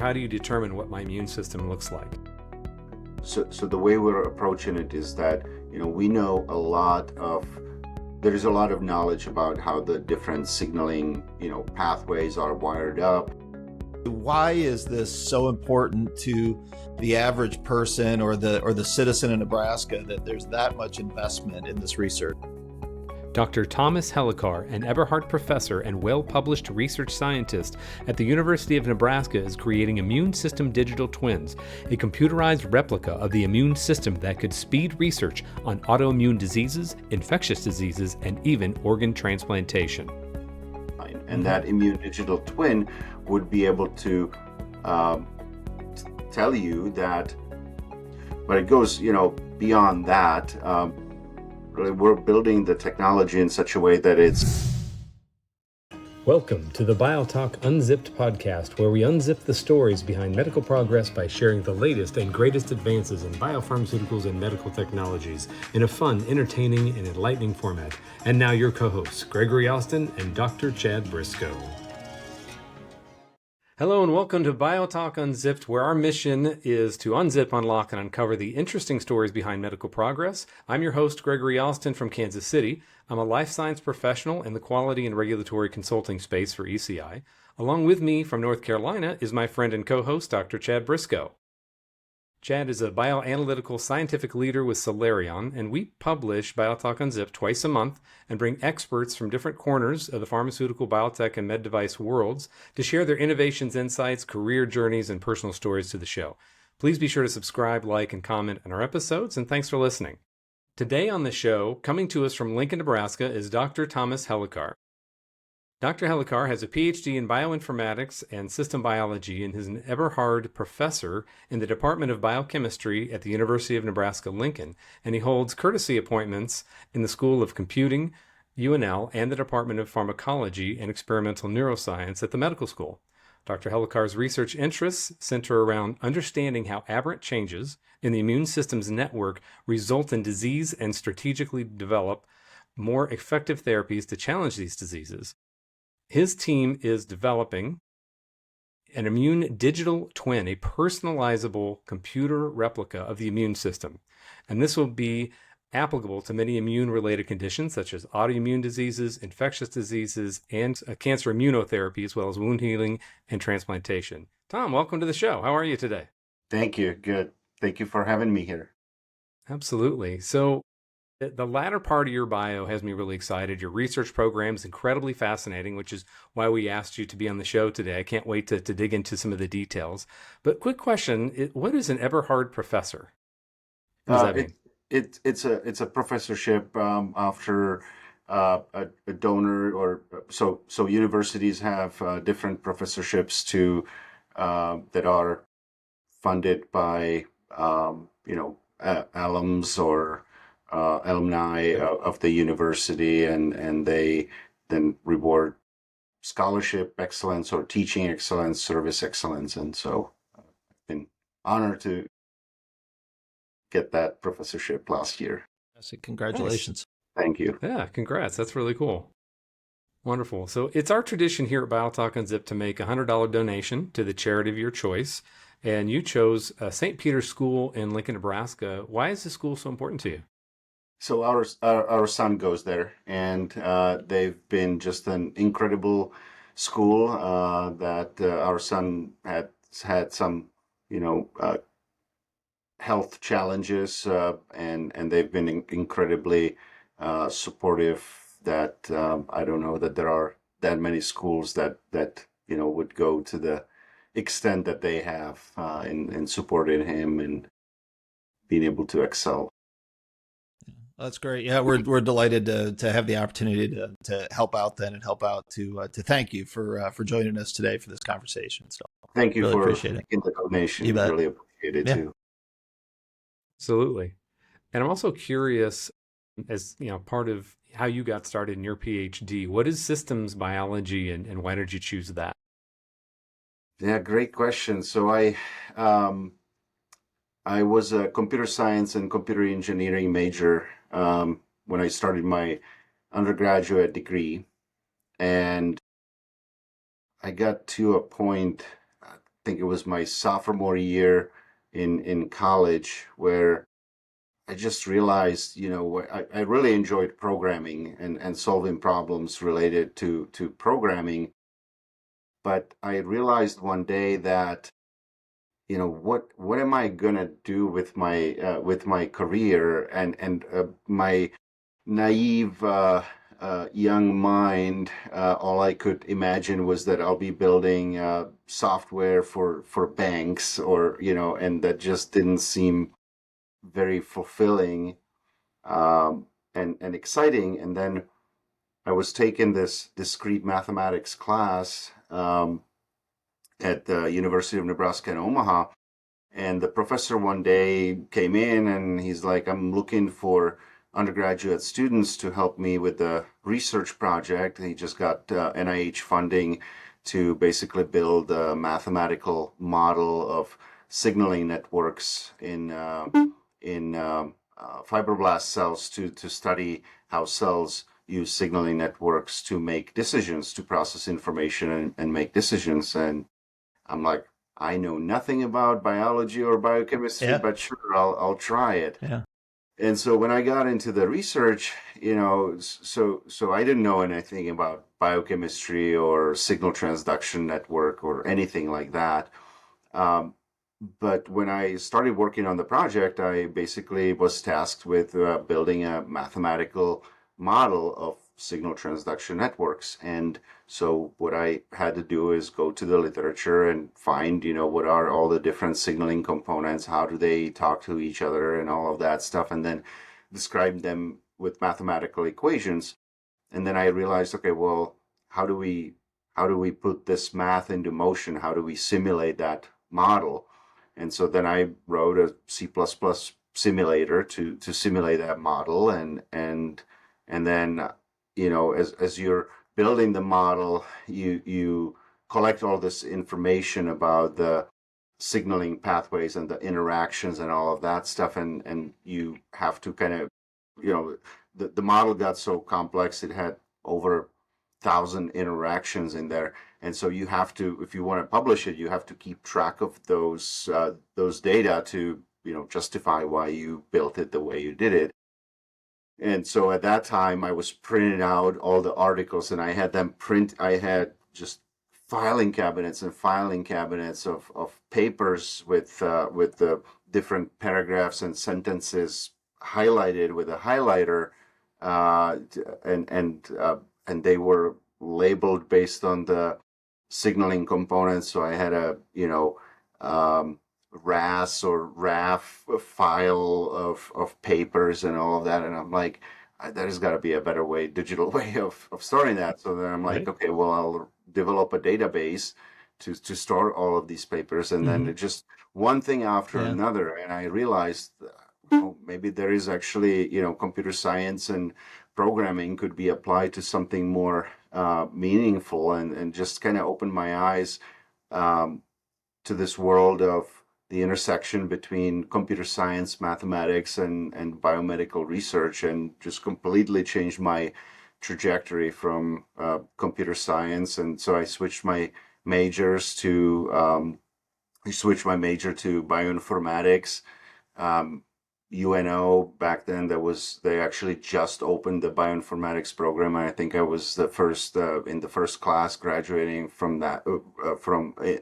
How do you determine what my immune system looks like? So the way we're approaching it is that, we know there is a lot of knowledge about how the different signaling, pathways are wired up. Why is this so important to the average person or the citizen in Nebraska that there's that much investment in this research? Dr. Tomas Helikar, an Eberhard professor and well-published research scientist at the University of Nebraska, is creating immune system digital twins, a computerized replica of the immune system that could speed research on autoimmune diseases, infectious diseases, and even organ transplantation. And that immune digital twin would be able to tell you that, but it goes, beyond that. Really, we're building the technology in such a way that it's... Welcome to the BioTalk Unzipped podcast, where we unzip the stories behind medical progress by sharing the latest and greatest advances in biopharmaceuticals and medical technologies in a fun, entertaining, and enlightening format. And now your co-hosts, Gregory Austin and Dr. Chad Briscoe. Hello and welcome to BioTalk Unzipped, where our mission is to unzip, unlock, and uncover the interesting stories behind medical progress. I'm your host, Gregory Austin from Kansas City. I'm a life science professional in the quality and regulatory consulting space for ECI. Along with me from North Carolina is my friend and co-host, Dr. Chad Briscoe. Chad is a bioanalytical scientific leader with Solarion, and we publish BioTalk Unzipped twice a month and bring experts from different corners of the pharmaceutical, biotech, and med device worlds to share their innovations, insights, career journeys, and personal stories to the show. Please be sure to subscribe, like, and comment on our episodes, and thanks for listening. Today on the show, coming to us from Lincoln, Nebraska, is Dr. Tomas Helikar. Dr. Helikar has a PhD in bioinformatics and system biology and is an Eberhard professor in the Department of Biochemistry at the University of Nebraska-Lincoln, and he holds courtesy appointments in the School of Computing, UNL, and the Department of Pharmacology and Experimental Neuroscience at the medical school. Dr. Helikar's research interests center around understanding how aberrant changes in the immune system's network result in disease and strategically develop more effective therapies to challenge these diseases. His team is developing an immune digital twin, a personalizable computer replica of the immune system. And this will be applicable to many immune-related conditions such as autoimmune diseases, infectious diseases, and cancer immunotherapy, as well as wound healing and transplantation. Tom, welcome to the show. How are you today? Thank you. Good. Thank you for having me here. Absolutely. So the latter part of your bio has me really excited. Your research program is incredibly fascinating, which is why we asked you to be on the show today. I can't wait to dig into some of the details. But quick question, what is an Eberhard professor? What does that mean? It's a professorship after a donor, or so universities have different professorships that are funded by alums or alumni of the university, and they then reward scholarship excellence or teaching excellence, service excellence. And so I've been honored to get that professorship last year. Congratulations. Nice. Thank you. Yeah, congrats. That's really cool. Wonderful. So it's our tradition here at BioTalk Unzipped to make a $100 donation to the charity of your choice. And you chose St. Peter's School in Lincoln, Nebraska. Why is this school so important to you? So our son goes there, and they've been just an incredible school that our son had some, health challenges, and they've been incredibly supportive. That I don't know that there are that many schools that would go to the extent that they have in supporting him and being able to excel. That's great. Yeah, we're delighted to have the opportunity to help out then and help out to thank you for joining us today for this conversation. So thank you really for appreciate it. making the donation. You bet. Really appreciate it too. Absolutely. And I'm also curious, as part of how you got started in your PhD, what is systems biology and why did you choose that? Yeah, great question. So I was a computer science and computer engineering major when I started my undergraduate degree, and I got to a point think it was my sophomore year in college, where I just realized, I really enjoyed programming and solving problems related to programming. But I realized one day that, what am I gonna do with my career, and my naive young mind, all I could imagine was that I'll be building software for banks, or and that just didn't seem very fulfilling, and exciting. And then I was taking this discrete mathematics class at the University of Nebraska in Omaha. And the professor one day came in and he's like, I'm looking for undergraduate students to help me with the research project. He just got NIH funding to basically build a mathematical model of signaling networks in fibroblast cells to study how cells use signaling networks to make decisions, to process information and make decisions. And I'm like, I know nothing about biology or biochemistry, Yeah. but sure, I'll try it. Yeah. And so when I got into the research, so I didn't know anything about biochemistry or signal transduction network or anything like that. But when I started working on the project, I basically was tasked with building a mathematical model of signal transduction networks. And so what I had to do is go to the literature and find, what are all the different signaling components, how do they talk to each other, and all of that stuff, and then describe them with mathematical equations. And then I realized, okay, well, how do we put this math into motion? How do we simulate that model? And so then I wrote a C++ simulator to simulate that model, and then as you're building the model, you collect all this information about the signaling pathways and the interactions and all of that stuff, and you have to kind of, the model got so complex, it had over 1,000 interactions in there. And so you have to, if you want to publish it, you have to keep track of those data to, justify why you built it the way you did it. And so at that time, I was printing out all the articles, and I had them print. I had just filing cabinets and filing cabinets of papers with the different paragraphs and sentences highlighted with a highlighter, and they were labeled based on the signaling components. So I had a RAS or RAF file of papers and all of that, and I'm like, there has got to be a better way, digital way of storing that. So then I'm like, Right. okay, well, I'll develop a database to store all of these papers, and then it just one thing after Yeah. another, and I realized, maybe there is actually, computer science and programming could be applied to something more meaningful, and just kind of opened my eyes to this world of the intersection between computer science, mathematics, and biomedical research, and just completely changed my trajectory from computer science. And so I switched my majors to bioinformatics. UNO back then, they actually just opened the bioinformatics program, and I think I was the first in the first class graduating from that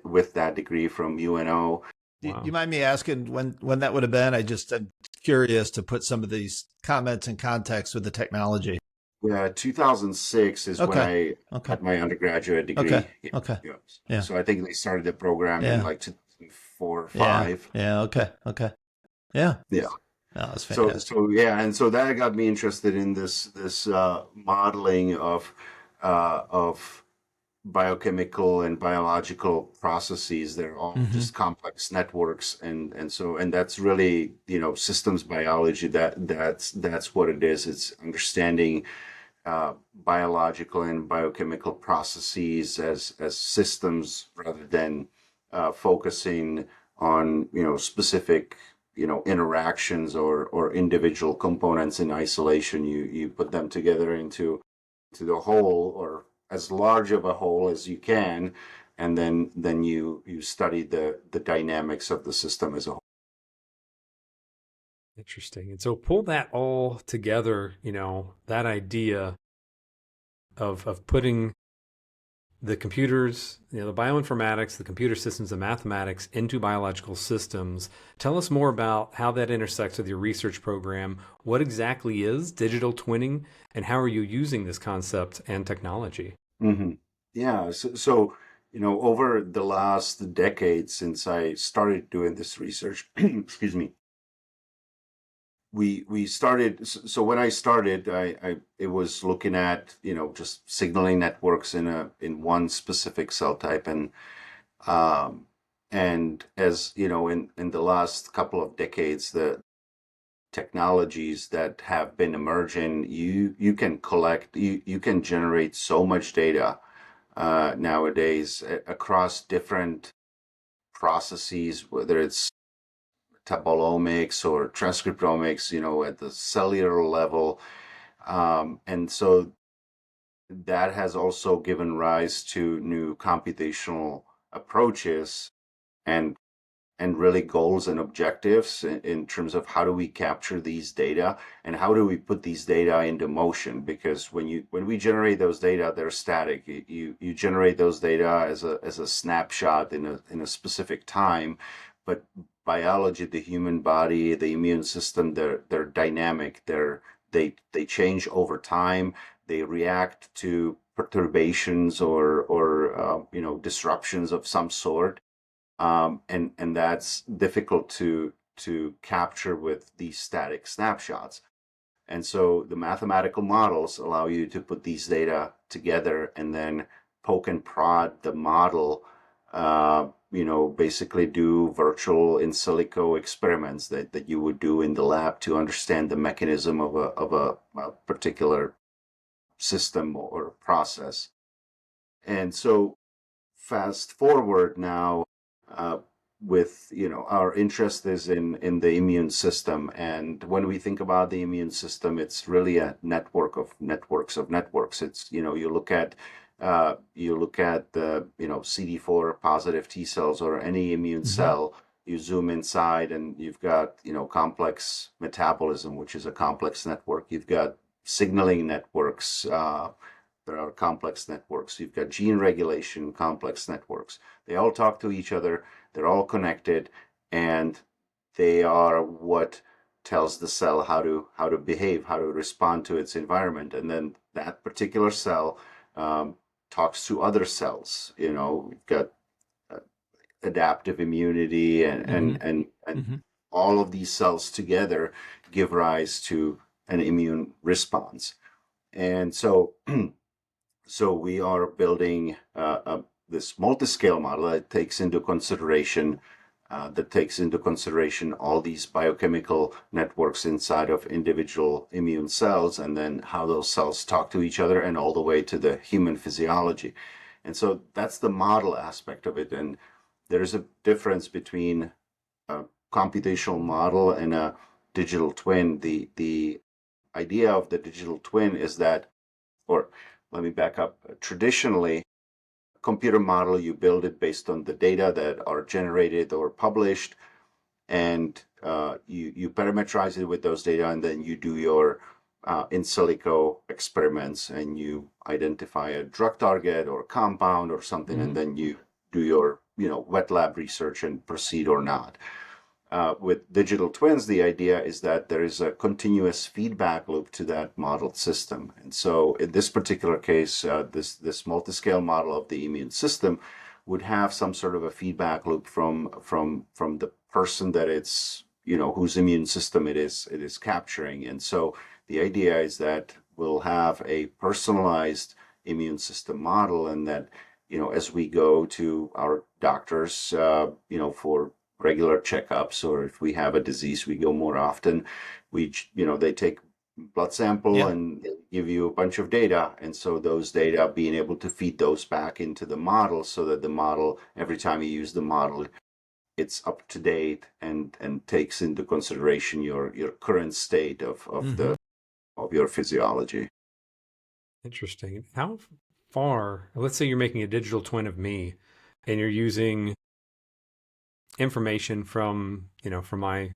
with that degree from UNO. Do Wow. you mind me asking when that would have been? I'm curious to put some of these comments in context with the technology. Yeah, 2006 is when I got my undergraduate degree. Okay. Okay. Yeah. Yeah. So I think they started the program in like 2004 or 5. Yeah. Okay. Okay. Yeah. Yeah. Oh, that's So fantastic. and so that got me interested in this modeling of biochemical and biological processes. They're all just complex networks, and that's really, systems biology. That's what it is. It's understanding biological and biochemical processes as systems, rather than focusing on specific interactions or individual components in isolation. You put them together into the whole, or as large of a whole as you can, and then you study the dynamics of the system as a whole. Interesting. And so pull that all together, that idea of putting the computers, the bioinformatics, the computer systems, the mathematics into biological systems. Tell us more about how that intersects with your research program. What exactly is digital twinning, and how are you using this concept and technology? Mm-hmm. Yeah. So, over the last decade since I started doing this research, excuse me, we started. So when I started, I it was looking at just signaling networks in one specific cell type, um, and as in the last couple of decades, the technologies that have been emerging, you can collect, you can generate so much data nowadays across different processes, whether it's metabolomics or transcriptomics, at the cellular level. And so that has also given rise to new computational approaches and really goals and objectives in terms of how do we capture these data and how do we put these data into motion, because when we generate those data, they're static. You generate those data as a snapshot in a specific time, but biology, the human body, the immune system, they're dynamic. They change over time. They react to perturbations or disruptions of some sort, and that's difficult to capture with these static snapshots. And so the mathematical models allow you to put these data together and then poke and prod the model. Basically do virtual in silico experiments that you would do in the lab to understand the mechanism of a particular system or process. And so fast forward now, uh, with our interest is in the immune system, and when we think about the immune system, it's really a network of networks. It's you look at the CD4 positive T cells or any immune cell. You zoom inside and you've got complex metabolism, which is a complex network. You've got signaling networks. There are complex networks. You've got gene regulation, complex networks. They all talk to each other. They're all connected, and they are what tells the cell how to behave, how to respond to its environment. And then that particular cell talks to other cells. We've got uh, adaptive immunity, and all of these cells together give rise to an immune response. And so so we are building this multi-scale model that takes into consideration all these biochemical networks inside of individual immune cells, and then how those cells talk to each other, and all the way to the human physiology. And so that's the model aspect of it. And there's a difference between a computational model and a digital twin. The idea of the digital twin is that, or let me back up. Traditionally, computer model, you build it based on the data that are generated or published, and you parameterize it with those data, and then you do your in silico experiments, and you identify a drug target or compound or something, and then you do your wet lab research and proceed or not. With digital twins, the idea is that there is a continuous feedback loop to that modeled system. And so in this particular case, this multi-scale model of the immune system would have some sort of a feedback loop from the person that it's, whose immune system it is capturing. And so the idea is that we'll have a personalized immune system model, and that, as we go to our doctors, for regular checkups, or if we have a disease, we go more often. They take blood sample and give you a bunch of data. And so those data, being able to feed those back into the model, so that the model, every time you use the model, it's up to date and takes into consideration your current state of your physiology. Interesting. How far, let's say you're making a digital twin of me, and you're using information from, from my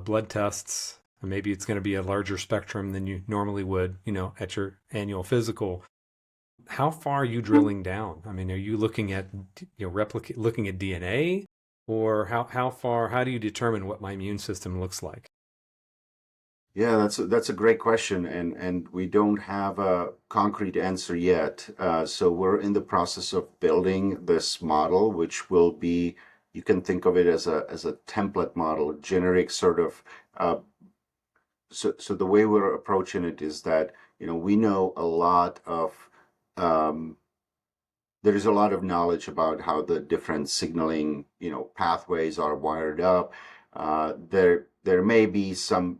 blood tests, and maybe it's going to be a larger spectrum than you normally would, at your annual physical. How far are you drilling down? I mean, are you looking at, looking at DNA, or how do you determine what my immune system looks like? Yeah, that's a great question, and we don't have a concrete answer yet. So we're in the process of building this model, which will be, you can think of it as a template model, generic sort of. So the way we're approaching it is that, we know a lot of um, there is a lot of knowledge about how the different signaling, pathways are wired up. There may be some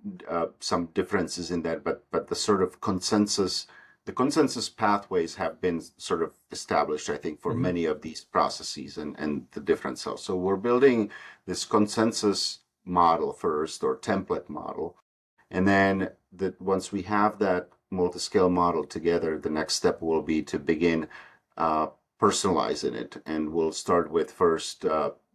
differences in that, but the consensus pathways have been sort of established, I think, for Mm-hmm. many of these processes and the different cells. So we're building this consensus model first, or template model, and then once we have that multi-scale model together, the next step will be to begin uh, personalizing it. And we'll start with first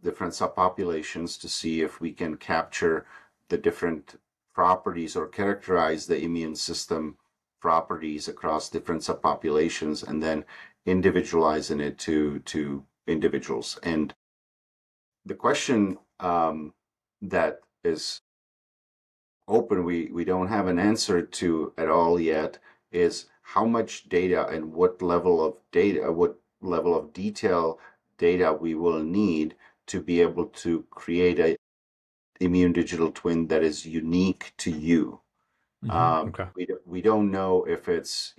different subpopulations to see if we can capture the different properties or characterize the immune system properties across different subpopulations, and then individualizing it to individuals. And the question that is open, we don't have an answer to at all yet, is how much data and what level of detail data we will need to be able to create a immune digital twin that is unique to you. Mm-hmm. Okay. We don't know if it's,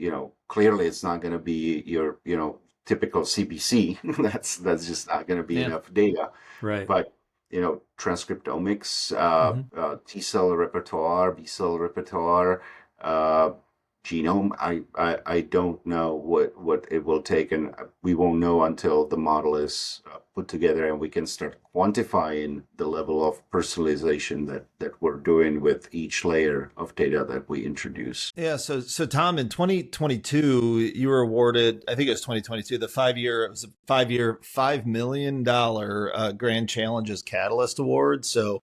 clearly it's not going to be your, typical CBC. That's just not going to be Yeah. enough data. Right. But, transcriptomics, Mm-hmm. T cell repertoire, B cell repertoire, uh, genome, I don't know what it will take, and we won't know until the model is put together and we can start quantifying the level of personalization that we're doing with each layer of data that we introduce. Yeah. So Tom, in 2022, you were awarded, I think it was 2022, it was a 5-year, $5 million Grand Challenges Catalyst Award. So,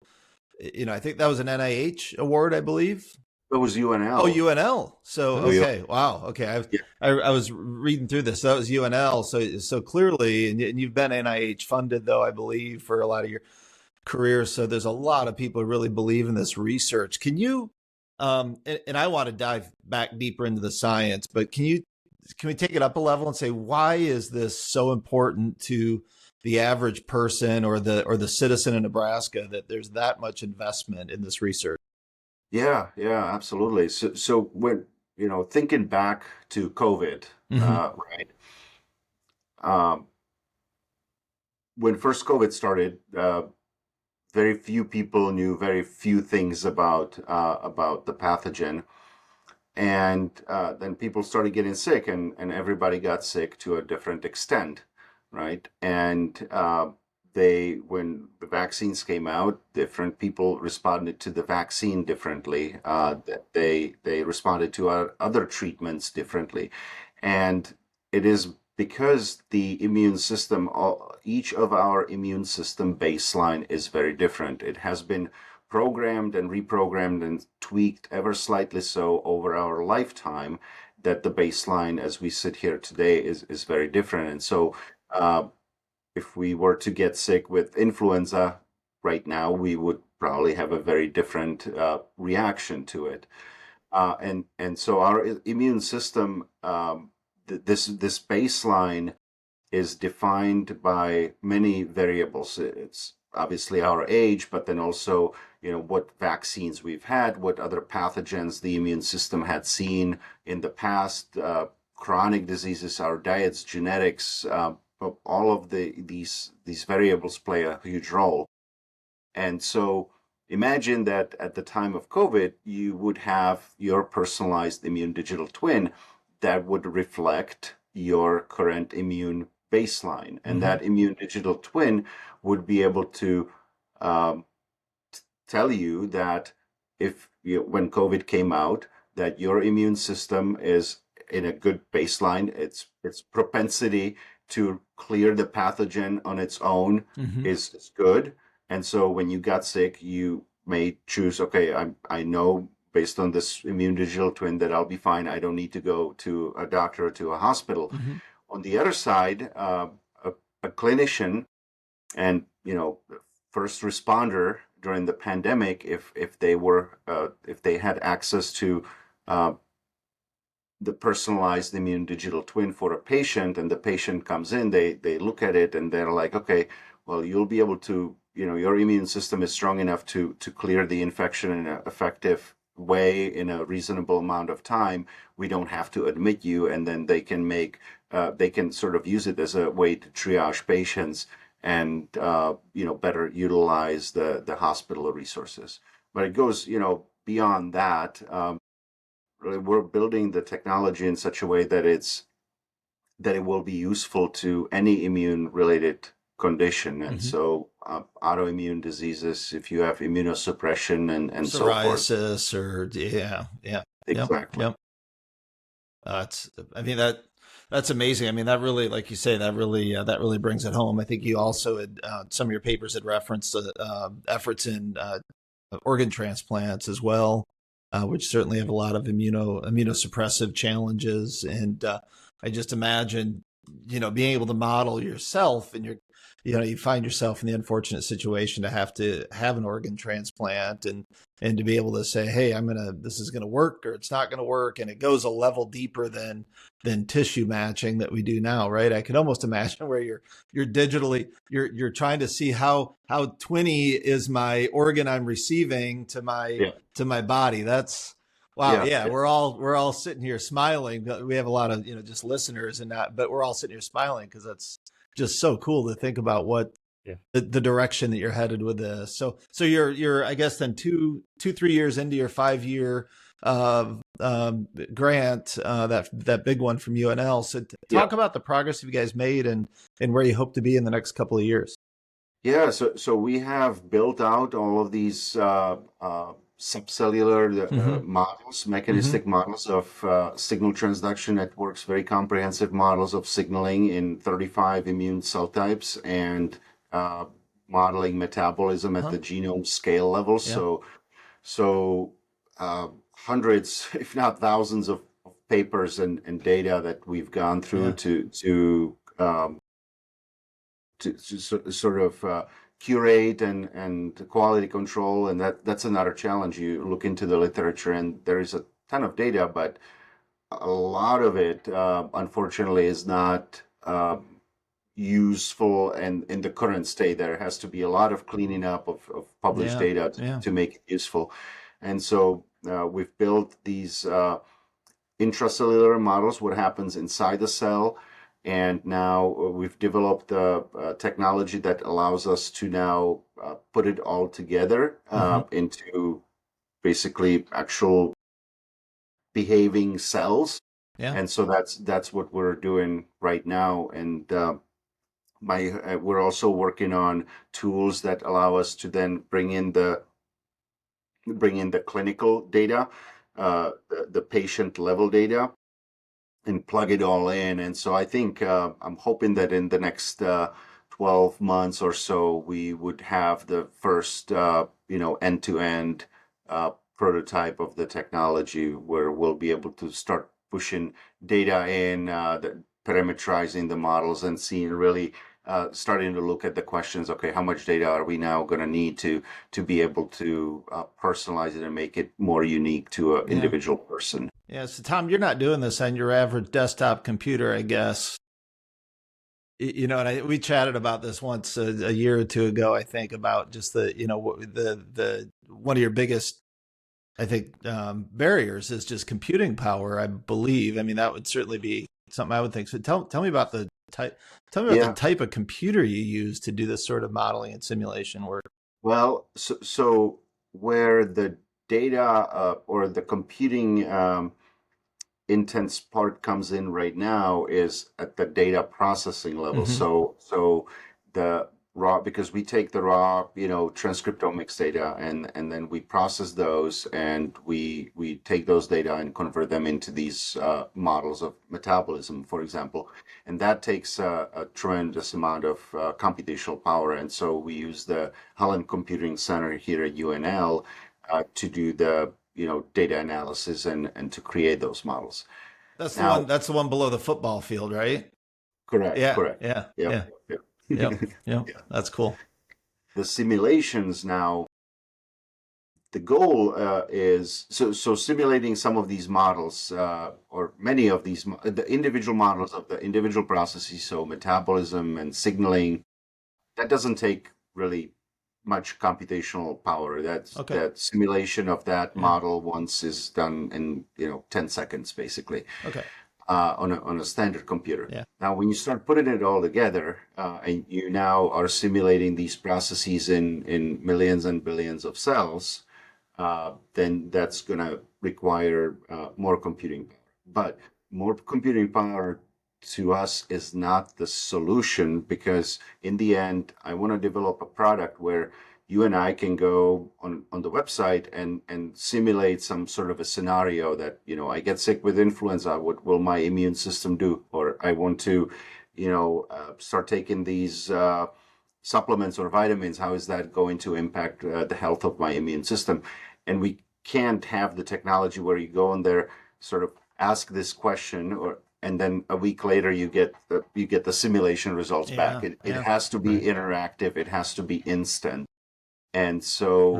I think that was an NIH award, I believe. It was Oh, UNL. UNL. So, Oh, yeah. okay. Wow. Okay. Yeah. I was reading through this. So that was UNL. So clearly, and you've been NIH funded, though, I believe, for a lot of your career. So there's a lot of people who really believe in this research. Can you, and I want to dive back deeper into the science, but can we take it up a level and say, why is this so important to the average person or the citizen in Nebraska, that there's that much investment in this research? Yeah, absolutely. So when, thinking back to COVID, Mm-hmm. right? Um, when first COVID started, very few people knew very few things about the pathogen, and then people started getting sick, and everybody got sick to a different extent, right? And when the vaccines came out, different people responded to the vaccine differently. They responded to our other treatments differently, and it is because the immune system, each of our immune system baseline is very different. It has been programmed and reprogrammed and tweaked ever slightly so over our lifetime, that the baseline as we sit here today is very different. And so if we were to get sick with influenza right now, we would probably have a very different reaction to it. And so our immune system, this baseline is defined by many variables. It's obviously our age, but then also, what vaccines we've had, what other pathogens the immune system had seen in the past, chronic diseases, our diets, genetics, all of these variables play a huge role. And so imagine that at the time of COVID, you would have your personalized immune digital twin that would reflect your current immune baseline. And Mm-hmm. that immune digital twin would be able to um, tell you that when COVID came out, that your immune system is in a good baseline. Its propensity to clear the pathogen on its own is good. And so when you got sick, you may choose, okay, I know based on this immune digital twin that I'll be fine. I don't need to go to a doctor or to a hospital. On the other side, a clinician and, first responder during the pandemic, if they had access to the personalized immune digital twin for a patient, and the patient comes in, they look at it and they're like, okay, well, you'll be able to, your immune system is strong enough to clear the infection in an effective way in a reasonable amount of time. We don't have to admit you. And then they can sort of use it as a way to triage patients and, better utilize the hospital resources. But it goes, beyond that. Really, we're building the technology in such a way that it will be useful to any immune related condition. And so autoimmune diseases, if you have immunosuppression and so forth. Psoriasis or Exactly. Yep. That's amazing. I mean, that really, like you say, that really brings it home. I think you also had some of your papers had referenced efforts in organ transplants as well, which certainly have a lot of immunosuppressive challenges. And I just imagine, being able to model yourself and you find yourself in the unfortunate situation to have an organ transplant and to be able to say, hey, this is going to work or it's not going to work. And it goes a level deeper than tissue matching that we do now, right? I can almost imagine where you're digitally, you're trying to see how twinny is my organ I'm receiving to my body. That's wow. Yeah. We're all sitting here smiling. We have a lot of, just listeners but we're all sitting here smiling because that's just so cool to think about what the direction that you're headed with this. So you're I guess then 3 years into your 5-year grant, that big one from UNL. So talk about the progress you guys made and where you hope to be in the next couple of years. Yeah, so we have built out all of these subcellular models, mechanistic models of signal transduction networks, very comprehensive models of signaling in 35 immune cell types, and modeling metabolism at the genome scale level. So hundreds, if not thousands, of papers and data that we've gone through to sort of curate and quality control, and that's another challenge. You look into the literature and there is a ton of data, but a lot of it unfortunately is not useful, and in the current state there has to be a lot of cleaning up of published data to make it useful. And so we've built these intracellular models, what happens inside the cell. And now we've developed a technology that allows us to now put it all together into basically actual behaving cells. And so that's what we're doing right now. And we're also working on tools that allow us to then bring in the clinical data, the patient level data, and plug it all in. And so I think I'm hoping that in the next 12 months or so, we would have the first, end-to-end prototype of the technology where we'll be able to start pushing data in, parameterizing the models, and seeing really starting to look at the questions. Okay, how much data are we now going to need to be able to personalize it and make it more unique to an individual person? Yeah. So Tom, you're not doing this on your average desktop computer, I guess. And we chatted about this once a year or two ago, I think, about just the one of your biggest, I think, barriers is just computing power, I believe. I mean, that would certainly be something I would think. So tell me about the type. Tell me about the type of computer you use to do this sort of modeling and simulation work. Well, so where the data or the computing intense part comes in right now is at the data processing level. So raw, because we take the raw, transcriptomics data, and then we process those, and we take those data and convert them into these models of metabolism, for example. And that takes a tremendous amount of computational power. And so we use the Helen Computing Center here at UNL to do the data analysis and to create those models. That's the Now, one. That's the one below the football field, right? correct, Yeah, correct. yeah, yeah, Yep, yep. yep, yep. Yeah. That's cool. The simulations now, the goal is so simulating some of these models, or many of these, the individual models of the individual processes, so metabolism and signaling, that doesn't take really much computational power. Okay. That simulation of that Yeah. model once is done in 10 seconds basically. Okay. On a standard computer. Yeah. Now, when you start putting it all together, and you now are simulating these processes in millions and billions of cells, then that's going to require more computing power. But more computing power to us is not the solution, because in the end, I want to develop a product where you and I can go on the website and simulate some sort of a scenario that, I get sick with influenza, what will my immune system do? Or I want to, start taking these supplements or vitamins, how is that going to impact the health of my immune system? And we can't have the technology where you go in there, sort of ask this question, and then a week later you get the simulation results back. It has to be interactive. It has to be instant. And so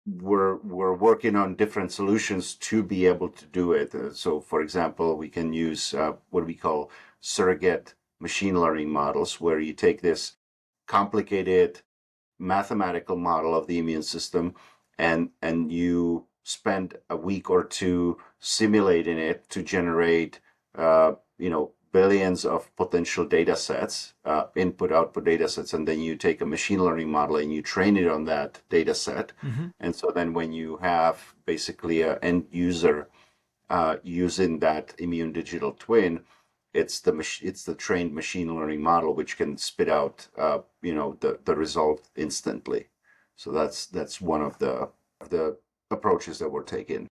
we're working on different solutions to be able to do it. So, for example, we can use what we call surrogate machine learning models, where you take this complicated mathematical model of the immune system, and you spend a week or two simulating it to generate, billions of potential data sets, input-output data sets, and then you take a machine learning model and you train it on that data set. And so then when you have basically an end user using that immune digital twin, it's the trained machine learning model which can spit out the result instantly. So that's one of the approaches that we're taking.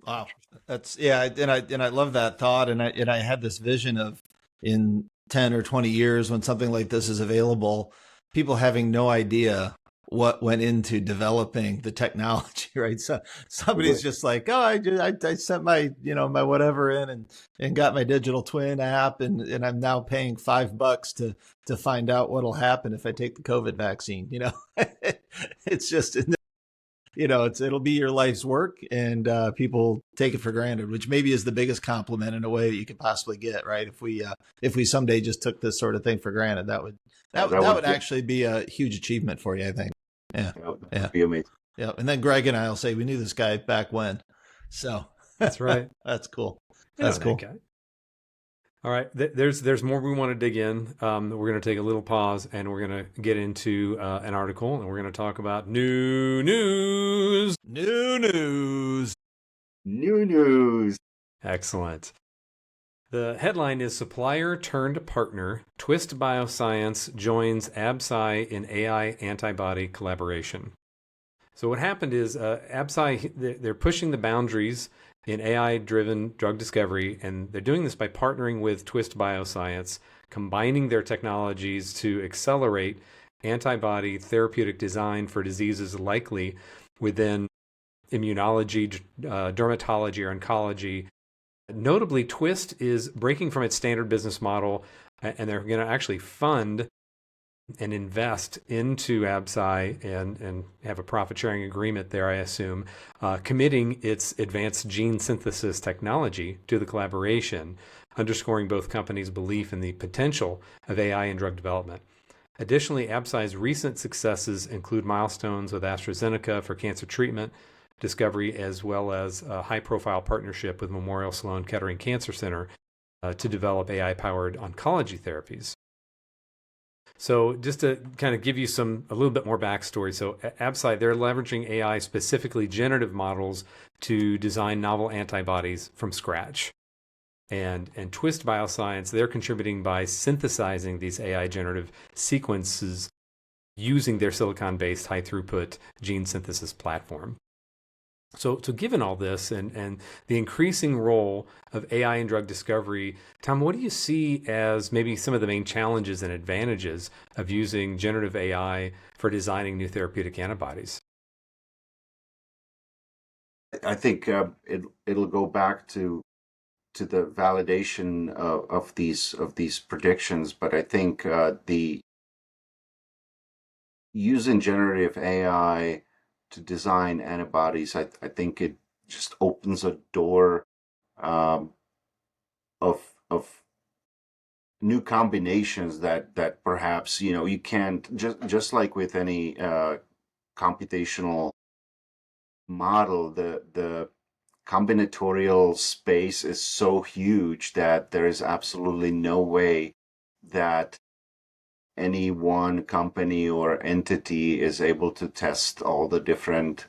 Wow. And I love that thought. And I had this vision of, in 10 or 20 years, when something like this is available, people having no idea what went into developing the technology, right? So somebody's just like, oh, I sent my, my whatever in and got my digital twin app, and I'm now paying $5 to find out what'll happen if I take the COVID vaccine. It's just, it'll be your life's work, and people take it for granted, which maybe is the biggest compliment in a way that you could possibly get, right? If we someday just took this sort of thing for granted, that would actually be a huge achievement for you, I think. Yeah. That would be amazing. Yeah. And then Greg and I will say, we knew this guy back when. So that's right. That's cool. That's cool. Okay. All right. There's more we want to dig in. We're going to take a little pause, and we're going to get into an article, and we're going to talk about new news. Excellent. The headline is Supplier Turned Partner, Twist Bioscience Joins Absci in AI Antibody Collaboration. So what happened is Absci, they're pushing the boundaries in AI-driven drug discovery, and they're doing this by partnering with Twist Bioscience, combining their technologies to accelerate antibody therapeutic design for diseases likely within immunology, dermatology, or oncology. Notably, Twist is breaking from its standard business model, and they're going to actually fund and invest into Absci and have a profit-sharing agreement there, I assume, committing its advanced gene synthesis technology to the collaboration, underscoring both companies' belief in the potential of AI in drug development. Additionally, Absci's recent successes include milestones with AstraZeneca for cancer treatment discovery, as well as a high-profile partnership with Memorial Sloan Kettering Cancer Center to develop AI-powered oncology therapies. So just to kind of give you a little bit more backstory. So Absci, they're leveraging AI, specifically generative models, to design novel antibodies from scratch. and Twist Bioscience, they're contributing by synthesizing these AI generative sequences using their silicon-based high-throughput gene synthesis platform. So given all this and the increasing role of AI in drug discovery, Tom, what do you see as maybe some of the main challenges and advantages of using generative AI for designing new therapeutic antibodies? I think it'll go back to the validation of these predictions, but I think the using generative AI to design antibodies, I think it just opens a door of new combinations that perhaps you can't, just like with any computational model, the combinatorial space is so huge that there is absolutely no way that any one company or entity is able to test all the different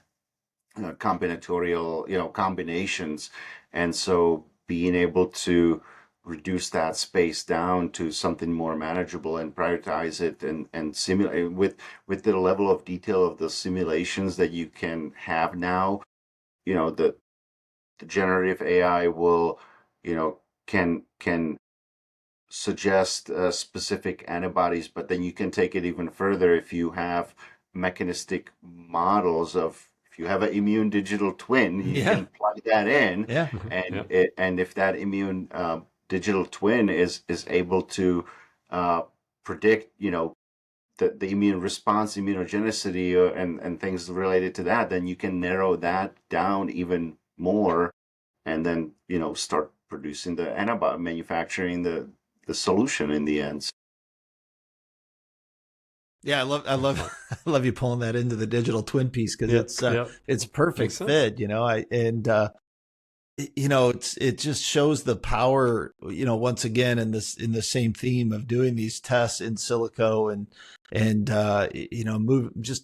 combinatorial combinations. And so being able to reduce that space down to something more manageable and prioritize it and simulate with the level of detail of the simulations that you can have now, the generative AI will, can suggest specific antibodies, but then you can take it even further if you have mechanistic models of, if you have an immune digital twin, you can plug that in, and if that immune digital twin is able to predict, the immune response, immunogenicity, and things related to that, then you can narrow that down even more, and then start producing the antibody, manufacturing the solution in the end. Yeah, I love I love you pulling that into the digital twin piece, because it's a perfect fit, it just shows the power, once again in the same theme of doing these tests in silico and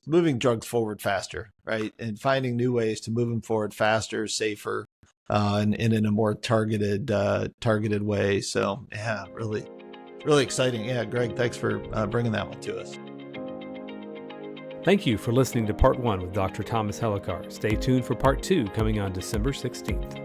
moving drugs forward faster, right? And finding new ways to move them forward faster, safer, and in a more targeted way. So yeah, really, really exciting. Yeah, Greg, thanks for bringing that one to us. Thank you for listening to Part 1 with Dr. Tomas Helikar. Stay tuned for Part 2 coming on December 16th.